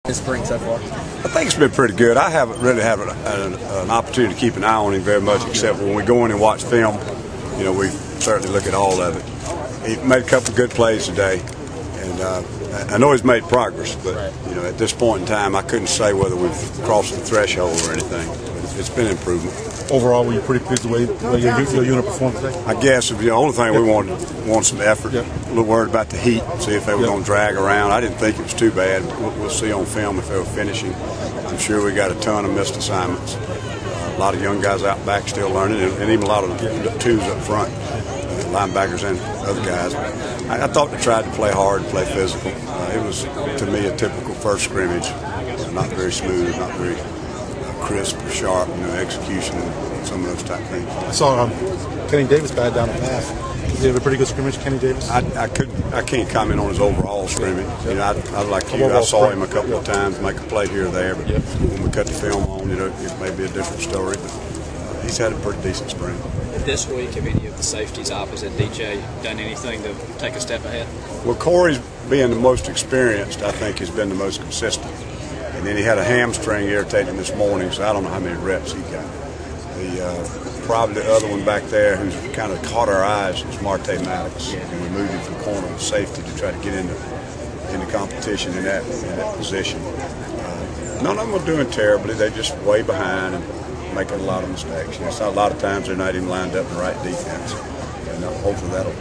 This spring so far? I think it's been pretty good. I haven't really had an opportunity to keep an eye on him very much, except when we go in and watch film. You know, we certainly look at all of it. He made a couple of good plays today, and I know he's made progress. But you know, at this point in time, I couldn't say whether we've crossed the threshold or anything. But it's been an improvement. Overall, were you pretty pleased with the way your unit performed today? I guess the only thing we wanted some effort. A little worried about the heat, see if they were going to drag around. I didn't think it was too bad. We'll see on film if they were finishing. I'm sure we got a ton of missed assignments. A lot of young guys out back still learning, and even a lot of the twos up front, linebackers and other guys. I thought they tried to play hard and play physical. It was, to me, a typical first scrimmage. Not very smooth, not very crisp or sharp, execution and some of those type things. I saw Kenny Davis batted down a pass. Did he have a pretty good scrimmage, Kenny Davis? I can't comment on his overall scrimmage. I like you. I saw him a couple of times make a play here or there, but when we cut the film on, it may be a different story. But he's had a pretty decent spring. This week, have any of the safeties opposite DJ done anything to take a step ahead? Well, Corey's being the most experienced, I think, has been the most consistent. And then he had a hamstring irritating this morning, so I don't know how many reps he got. Probably the other one back there who's kind of caught our eyes is Marte Maddox. And we moved him from corner to safety to try to get into competition in that position. None of them are doing terribly. They're just way behind and making a lot of mistakes. It's not a lot of times they're not even lined up in the right defense. And hopefully that'll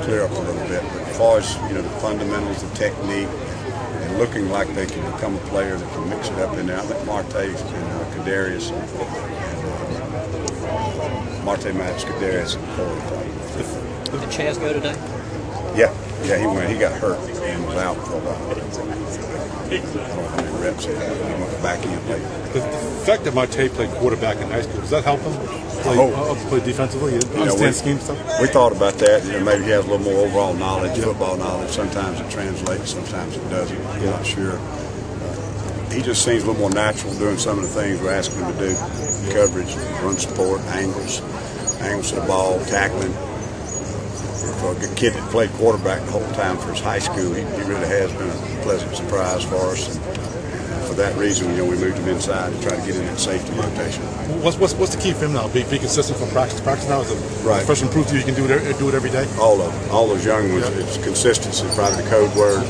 clear up a little bit. But as far as the fundamentals, the technique, and looking like they can become a player that can mix it up in there, I think Marte and Kadarius Marte Maddox, Kadarius, and Corey. Did Chaz go today? Yeah, he went. He got hurt and was out for a while. I don't know how many reps he had. He went back in and played. The fact that Marte played quarterback in high school, does that help him play defensively? Understand scheme stuff? We thought about that. Maybe he has a little more overall knowledge, football knowledge. Sometimes it translates, sometimes it doesn't. I'm not sure. He just seems a little more natural doing some of the things we're asking him to do. Coverage, run support, angles to the ball, tackling. For a kid that played quarterback the whole time for his high school, he really has been a pleasant surprise for us. And for that reason, we moved him inside to try to get in that safety rotation. What's the key for him now? Be consistent from practice to practice now? Is it first improved to you can do it every day? All of them. All those young ones, it's consistency, probably the code word.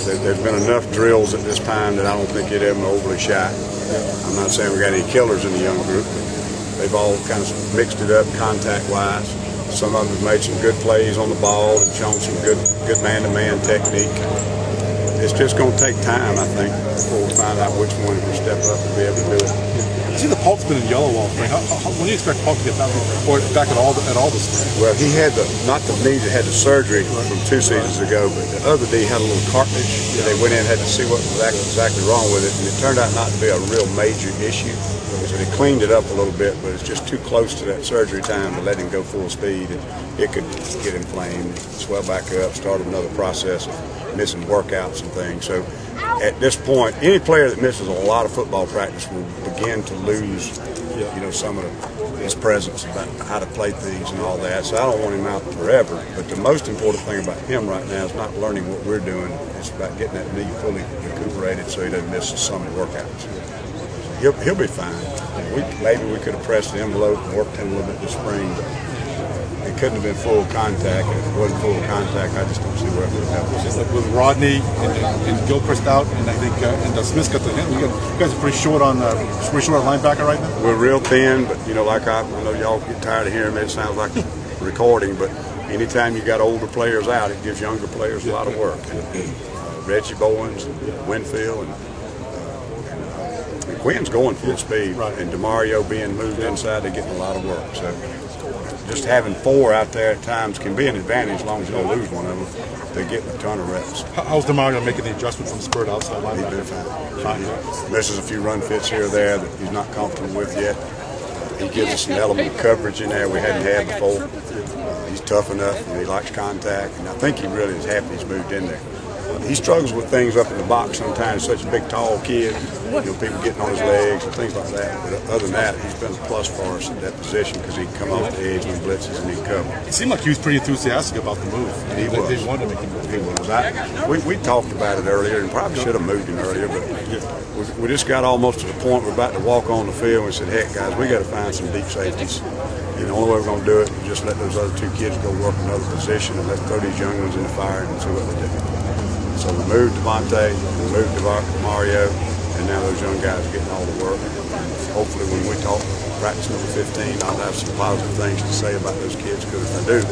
There's been enough drills at this time that I don't think they're ever overly shy. I'm not saying we got any killers in the young group, but they've all kind of mixed it up contact-wise. Some of them have made some good plays on the ball and shown some good man-to-man technique. It's just going to take time, I think, before we find out which one will step up and be able to do it. I see the Pulp's been in yellow all spring. When do you expect Pulp to get back at all this spring? Well, he had not the knee that had the surgery from 2 seasons ago, but the other knee had a little cartilage. They went in and had to see what was exactly wrong with it, and it turned out not to be a real major issue. So they cleaned it up a little bit, but it's just too close to that surgery time to let him go full speed, and it could get inflamed, swell back up, start another process of missing workouts and things. So at this point, any player that misses a lot of football practice will begin to lose, some of his presence about how to play things and all that. So I don't want him out forever. But the most important thing about him right now is not learning what we're doing. It's about getting that knee fully recuperated so he doesn't miss the summer workouts. He'll be fine. Maybe we could have pressed the envelope and worked him a little bit this spring, but it couldn't have been full contact. If it wasn't full contact, I just don't see where it would have happened. With Rodney and Gilchrist out, and I think Smith got the hit. You guys are pretty short on linebacker right now. We're real thin, but I know y'all get tired of hearing me. It sounds like recording, but anytime you got older players out, it gives younger players a lot of work. Reggie Bowens, and Winfield, and Quinn's going full speed, and DeMario being moved inside, they're getting a lot of work. So just having 4 out there at times can be an advantage as long as you don't lose one of them. They're getting a ton of reps. How's DeMario making the adjustment from spurt outside linebacker? He's been fine. He misses a few run fits here or there that he's not comfortable with yet. He gives us an element of coverage in there we hadn't had before. He's tough enough, and he likes contact, and I think he really is happy he's moved in there. He struggles with things up in the box sometimes. Such a big, tall kid. People getting on his legs and things like that. But other than that, he's been a plus for us at that position because he can come off the edge when blitzes and he can cover. It seemed like he was pretty enthusiastic about the move. He was. They wanted to make him move. He was. We talked about it earlier and probably should have moved him earlier, but we just got almost to the point we're about to walk on the field and we said, heck, guys, we got to find some deep safeties. And the only way we're going to do it is just let those other two kids go work another position and let's throw these young ones in the fire and see what they do. So we moved Devontae, we moved Mario, and now those young guys are getting all the work. Hopefully when we talk practice number 15, I'll have some positive things to say about those kids, because if I do, it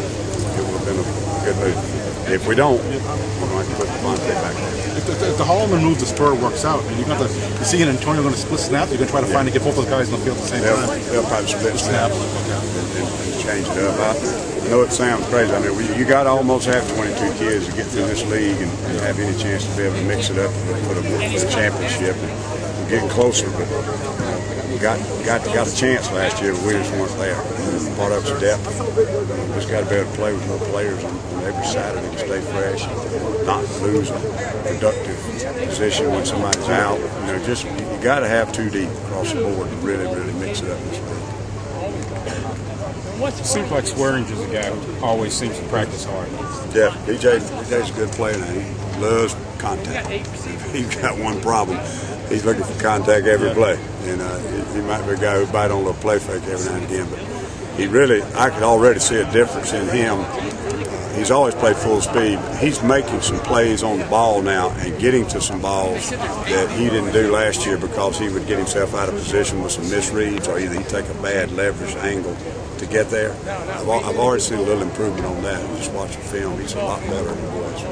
will have been a good move. If we don't, we're going to have to put Devontae back there. If the Holloman move, the spur works out, and you're going to see Antonio going to split snaps, you're going to try to find to get both those guys on the field at the same time. They'll probably split snaps and change it up. I know it sounds crazy. I mean, you got to almost have 22 kids to get through this league and have any chance to be able to mix it up for the championship. We're getting closer, but we got a chance last year, but we just weren't there. Part of it's depth. We just got to be able to play with more players on every Saturday and stay fresh, not lose a productive position when somebody's out. You got to have 2 deep across the board to really mix it up in this league. It seems like Swearingen's a guy who always seems to practice hard. Yeah, DJ's a good player now. He loves contact. He's got one problem. He's looking for contact every play. And he might be a guy who bite on a little play fake every now and again. But I could already see a difference in him. He's always played full speed. He's making some plays on the ball now and getting to some balls that he didn't do last year because he would get himself out of position with some misreads, or either he'd take a bad leverage angle to get there. I've already seen a little improvement on that. Just watching film, he's a lot better than he was.